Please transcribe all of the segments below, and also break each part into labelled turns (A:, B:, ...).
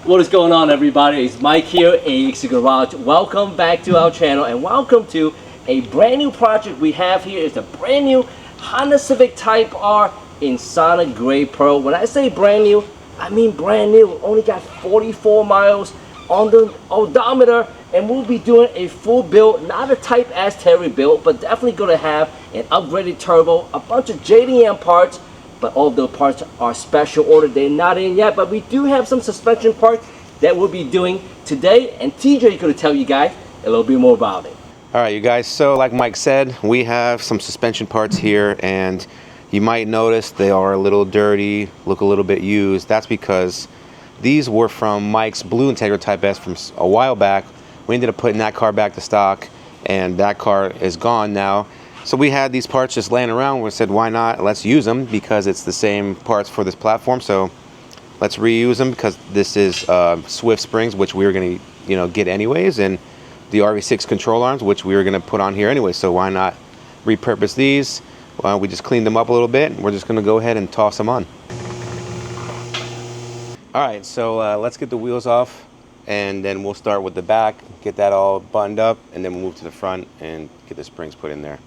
A: What is going on, everybody? It's Mike here, AX Garage. Welcome back to our channel and welcome to a brand new project we have here. It's a brand new Honda Civic Type R in Sonic Gray Pearl. When I say brand new, I mean brand new. Only got 44 miles on the odometer, and we'll be doing a full build, not a Type S Terry build, but definitely going to have an upgraded turbo, a bunch of JDM parts, but all of those parts are special order. They're not in yet, but we do have some suspension parts that we'll be doing today, and TJ is going to tell you guys a little bit more about it.
B: All right, you guys, so like Mike said, we have some suspension parts here, and you might notice they are a little dirty, look a little bit used. That's because these were from Mike's blue Integra Type S from a while back. We ended up putting that car back to stock, and that car is gone now. So we had these parts just laying around. We said, why not? Let's use them because it's the same parts for this platform. So let's reuse them because this is Swift springs, which we were going to, get anyways, and the RV6 control arms, which we were going to put on here anyway. So why not repurpose these? Well, we just cleaned them up a little bit, and we're just going to go ahead and toss them on. All right, so let's get the wheels off, and then we'll start with the back, get that all buttoned up, and then we'll move to the front and get the springs put in there.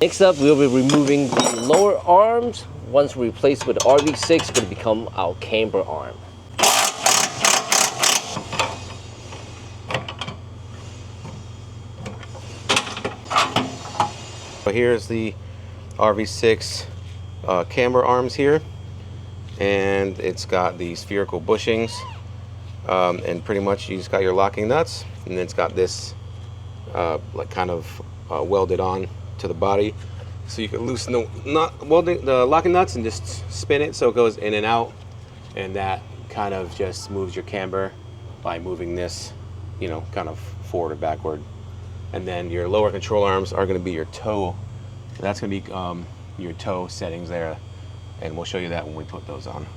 A: Next up, we'll be removing the lower arms. Once replaced with the RV6, it's going to become our camber arm.
B: So here's the RV6 camber arms here, and it's got the spherical bushings, and pretty much you just got your locking nuts, and then it's got this like kind of welded on to the body, so you can loosen the locking nuts and just spin it so it goes in and out, and that kind of just moves your camber by moving this, kind of forward or backward. And then your lower control arms are going to be your toe. That's going to be your toe settings there, and we'll show you that when we put those on.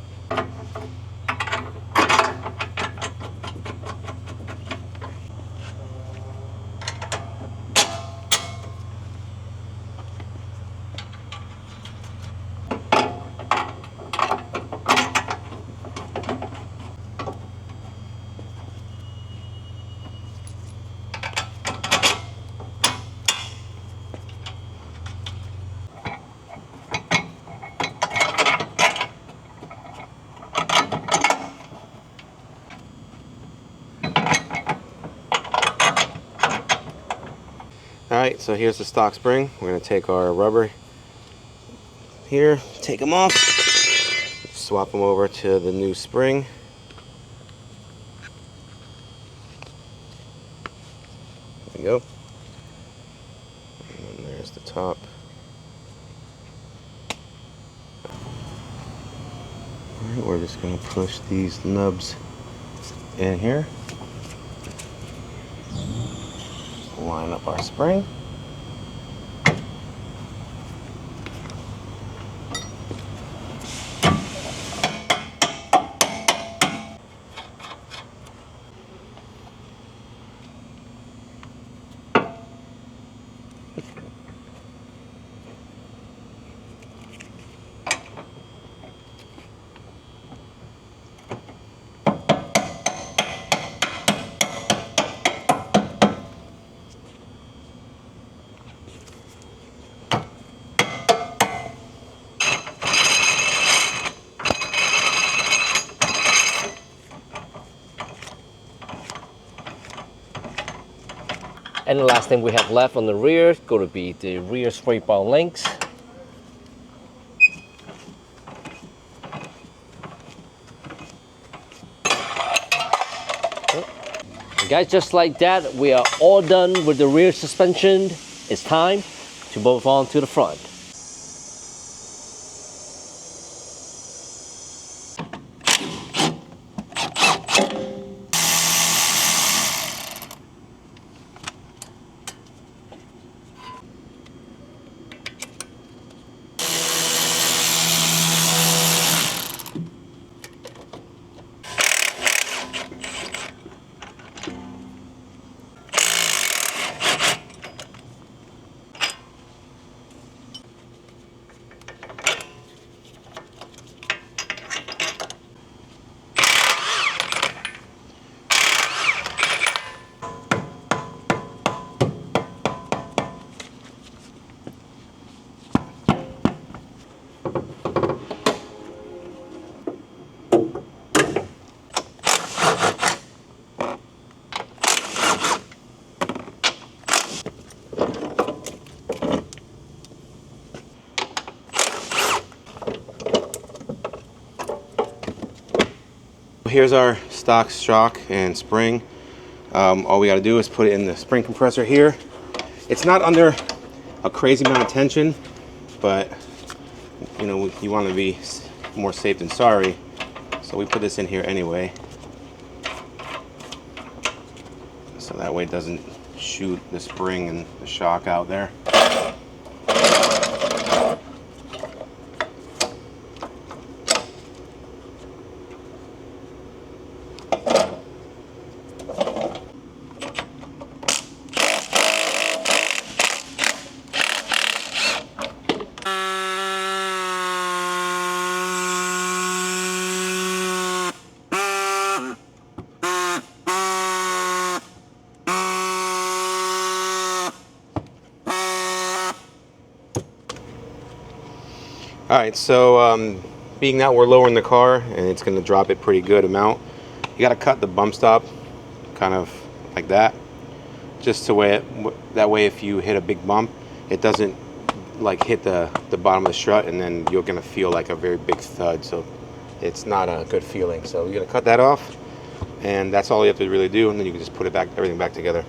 B: Alright, so here's the stock spring. We're going to take our rubber here, take them off, swap them over to the new spring. There we go. And then there's the top. Alright, we're just going to push these nubs in here. Line up our spring.
A: And the last thing we have left on the rear going to be the rear spray bar links. And guys, just like that, we are all done with the rear suspension. It's time to move on to the front.
B: Here's our stock shock and spring. All we got to do is put it in the spring compressor here. It's not under a crazy amount of tension, but you know, you want to be more safe than sorry, so we put this in here anyway, so that way it doesn't shoot the spring and the shock out there. All right, so being that we're lowering the car and it's going to drop it pretty good amount, you got to cut the bump stop kind of like that, just to that way if you hit a big bump, it doesn't like hit the bottom of the strut, and then you're going to feel like a very big thud. So it's not a good feeling. So you're going to cut that off, and that's all you have to really do, and then you can just put it back, everything back together.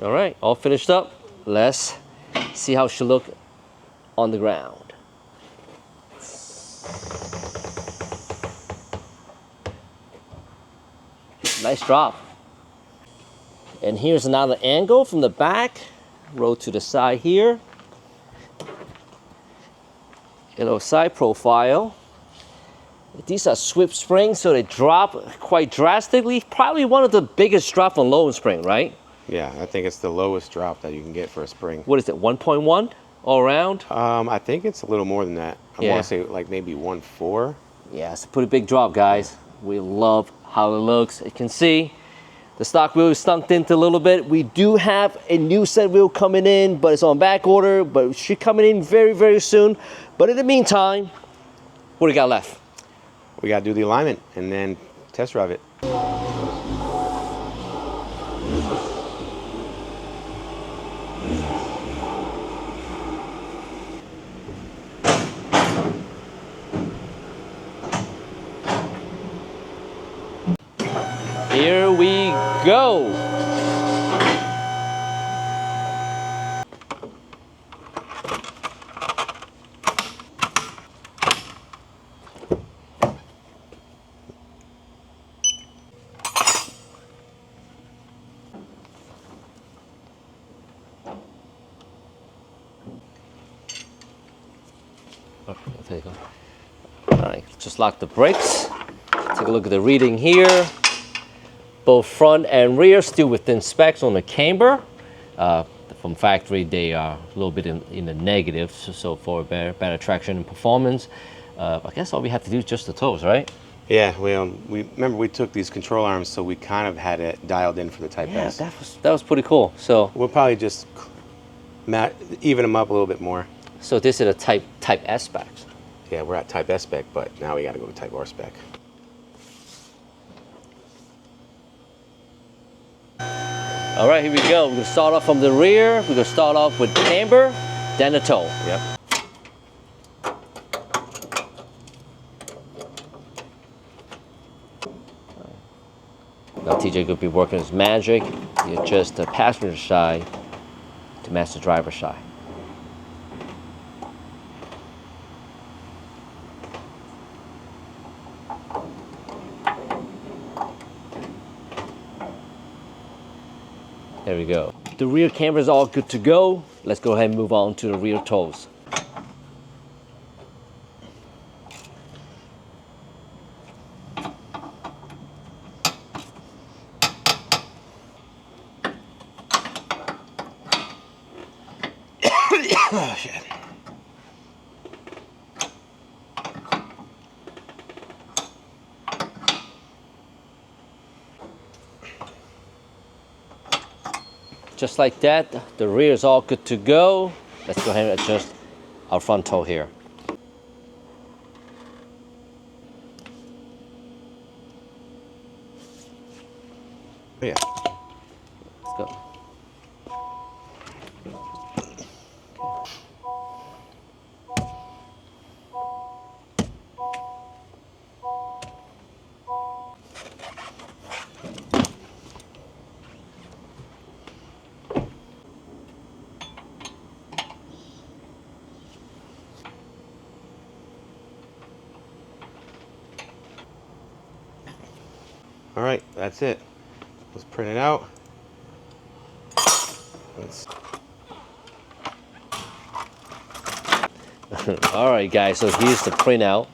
A: All right, all finished up. Let's see how she look on the ground. Nice drop. And here's another angle from the back. Roll to the side here. A little side profile. These are swift springs, so they drop quite drastically. Probably one of the biggest drop on low spring, right?
B: Yeah, I think it's the lowest drop that you can get for a spring.
A: What is it, 1.1 all around?
B: I think it's a little more than that. I
A: Yeah.
B: want to say like maybe 1.4.
A: Yeah, it's a pretty big drop, guys. We love how it looks. You can see the stock wheel is stunked into a little bit. We do have a new set wheel coming in, but it's on back order, but it should come in very, very soon. But in the meantime, what do we got left?
B: We got to do the alignment and then test drive it.
A: Here we go. There you go. All right, just lock the brakes. Take a look at the reading here. Both front and rear still within specs on the Camber. From factory, they are a little bit in the negative, so for better traction and performance. I guess all we have to do is just the toes, right?
B: Yeah, we remember we took these control arms, so we kind of had it dialed in for the Type S.
A: That was pretty cool. So
B: we'll probably just even them up a little bit more.
A: So this is a Type S specs.
B: Yeah, we're at Type S spec, but now we got to go to Type R spec.
A: All right, here we go. We're gonna start off from the rear. We're gonna start off with camber, then the toe.
B: Yep.
A: Now TJ could be working his magic. You adjust the passenger side to match the driver's side. There we go. The rear camber is all good to go. Let's go ahead and move on to the rear toes.
B: Oh, shit.
A: Just like that, the rear is all good to go. Let's go ahead and adjust our front toe here.
B: Yeah.
A: Let's go.
B: All right, that's it. Let's print it out.
A: All right, guys, so here's the printout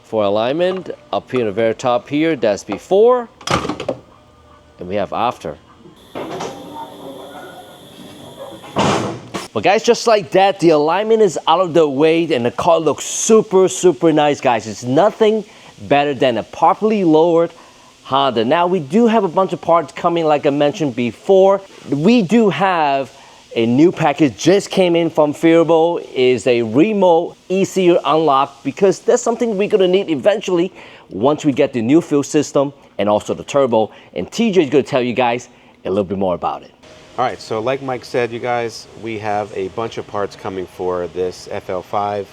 A: for alignment. Up here in the very top here, that's before, and we have after. But guys, just like that, the alignment is out of the way and the car looks super, super nice, guys. It's nothing better than a properly lowered Honda. Now, we do have a bunch of parts coming, like I mentioned before. We do have a new package just came in from Phearable, is a remote ECU unlock, because that's something we're gonna need eventually once we get the new fuel system and also the turbo. And TJ is gonna tell you guys a little bit more about it.
B: All right, so like Mike said, you guys, we have a bunch of parts coming for this FL5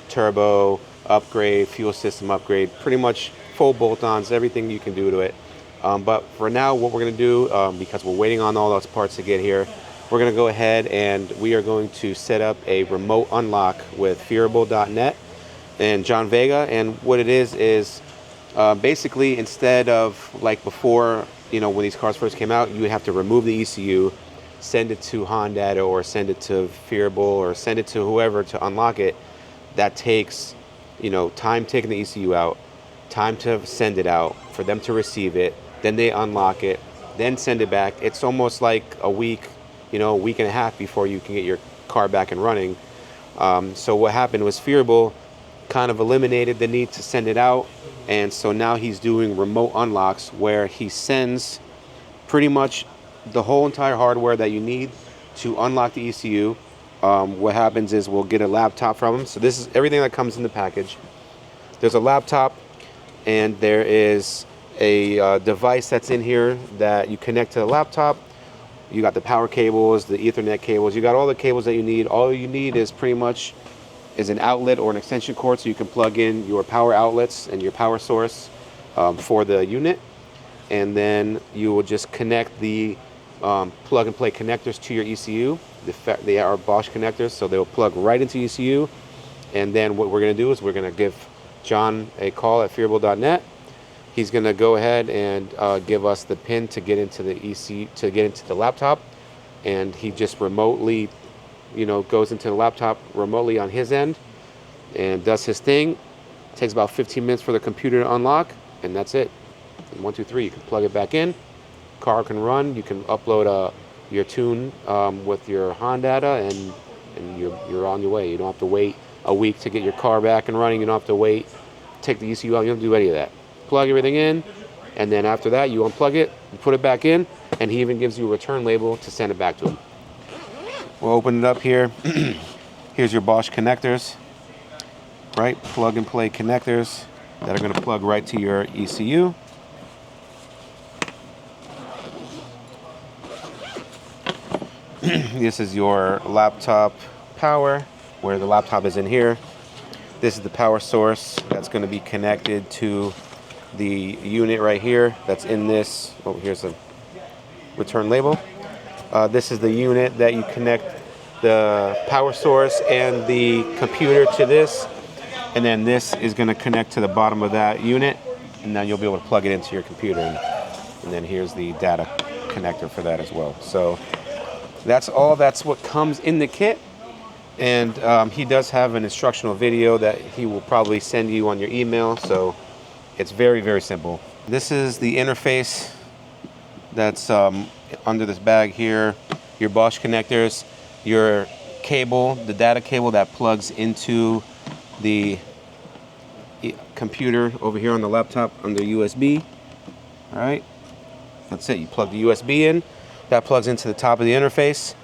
B: turbo upgrade, fuel system upgrade, pretty much full bolt-ons, everything you can do to it. But for now, what we're going to do, because we're waiting on all those parts to get here, we're going to go ahead and we are going to set up a remote unlock with Phearable.net and John Vega. And what it is basically, instead of like before, you know, when these cars first came out, you would have to remove the ECU, send it to Honda or send it to Phearable or send it to whoever to unlock it. That takes, you know, time taking the ECU out, time to send it out, for them to receive it, then they unlock it, then send it back, it's almost like a week, a week and a half before you can get your car back and running. So what happened was Phearable kind of eliminated the need to send it out, and so now he's doing remote unlocks where he sends pretty much the whole entire hardware that you need to unlock the ECU. What happens is we'll get a laptop from him. So this is everything that comes in the package. There's a laptop, and there is a device that's in here that you connect to the laptop. You got the power cables, the Ethernet cables. You got all the cables that you need. All you need is pretty much is an outlet or an extension cord, so you can plug in your power outlets and your power source for the unit. And then you will just connect the plug and play connectors to your ECU. They are Bosch connectors, so they'll plug right into ECU. And then what we're going to do is we're going to give John a call at Phearable.net. He's going to go ahead and give us the pin to get into the ECU, to get into the laptop. And he just remotely, goes into the laptop remotely on his end and does his thing. It takes about 15 minutes for the computer to unlock, and that's it. 1, 2, 3. You can plug it back in. Car can run. You can upload your tune with your Honda data, and you're on your way. You don't have to wait a week to get your car back and running. You don't have to wait, take the ECU out. You don't have to do any of that. Plug everything in, and then after that, you unplug it, you put it back in, and he even gives you a return label to send it back to him. We'll open it up here. Here's your Bosch connectors, right? Plug and play connectors that are going to plug right to your ECU. This is your laptop power, where the laptop is in here. This is the power source that's going to be connected to the unit right here that's in this. Oh, here's a return label. This is the unit that you connect the power source and the computer to this. And then this is going to connect to the bottom of that unit. And then you'll be able to plug it into your computer. And then here's the data connector for that as well. So that's all. That's what comes in the kit. And he does have an instructional video that he will probably send you on your email. So it's very, very simple. This is the interface that's under this bag here. Your Bosch connectors, your cable, the data cable that plugs into the computer over here on the laptop under USB. All right, that's it. You plug the USB in. That plugs into the top of the interface.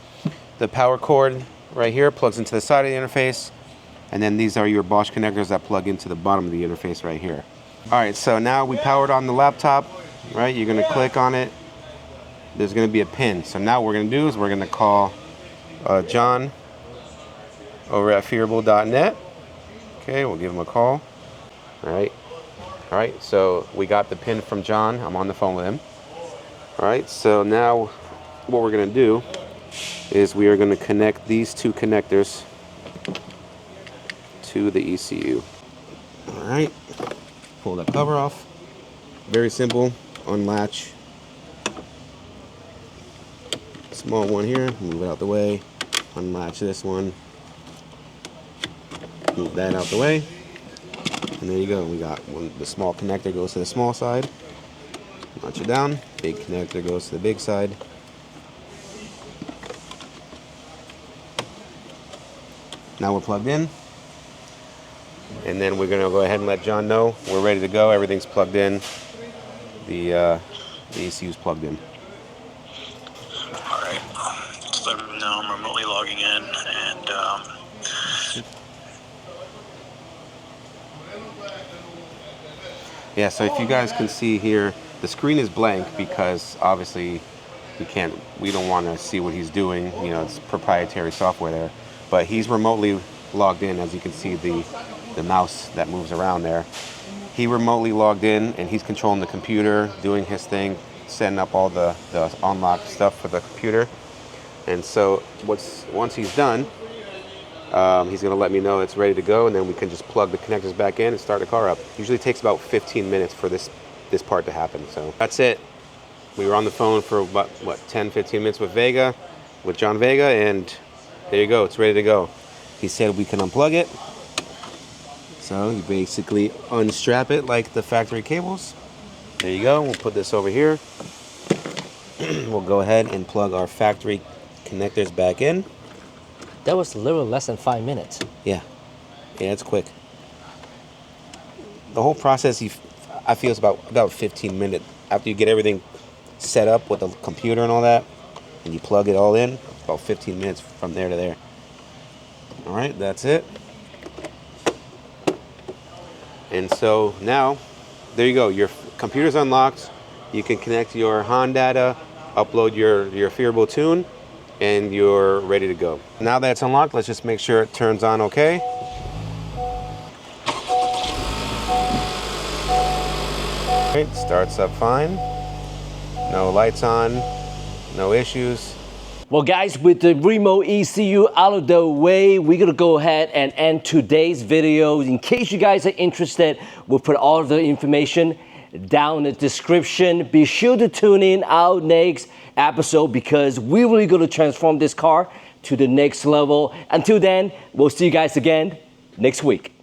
B: The power cord right here plugs into the side of the interface. And then these are your Bosch connectors that plug into the bottom of the interface right here. All right, so now we powered on the laptop, right? You're gonna click on it. There's gonna be a pin. So now what we're gonna do is we're gonna call John over at Phearable.net. Okay, we'll give him a call. All right, so we got the pin from John. I'm on the phone with him. All right, so now what we're gonna do is we are gonna connect these two connectors to the ECU. All right, pull that cover off. Very simple, unlatch. Small one here, move it out the way. Unlatch this one. Move that out the way. And there you go, we got one. The small connector goes to the small side. Notch it down. Big connector goes to the big side. Now we're plugged in. And then we're gonna go ahead and let John know we're ready to go. Everything's plugged in. The ECU's plugged in.
C: All right. Just let me know I'm remotely logging in, and
B: yeah. So if you guys can see here, the screen is blank because obviously we don't want to see what he's doing. It's proprietary software there. But he's remotely logged in, as you can see the mouse that moves around there. He remotely logged in and he's controlling the computer, doing his thing, setting up all the unlock stuff for the computer. And so once he's done, he's going to let me know it's ready to go, and then we can just plug the connectors back in and start the car up. Usually takes about 15 minutes for this part to happen. So that's it. We were on the phone for about 10-15 minutes with John Vega, and there you go, it's ready to go. He said we can unplug it. So you basically unstrap it like the factory cables. There you go, we'll put this over here. We'll go ahead and plug our factory connectors back in.
A: That was a little less than 5 minutes.
B: Yeah, it's quick. The whole process, I feel, is about 15 minutes. After you get everything set up with the computer and all that, and you plug it all in, about 15 minutes from there to there. All right, that's it. And so now, there you go. Your computer's unlocked. You can connect your HON data, upload your Phearable tune, and you're ready to go. Now that it's unlocked, let's just make sure it turns on okay. It starts up fine. No lights on, no issues.
A: Well, guys, with the remote ECU out of the way, we're gonna go ahead and end today's video. In case you guys are interested, we'll put all of the information down in the description. Be sure to tune in our next episode because we're really gonna transform this car to the next level. Until then, we'll see you guys again next week.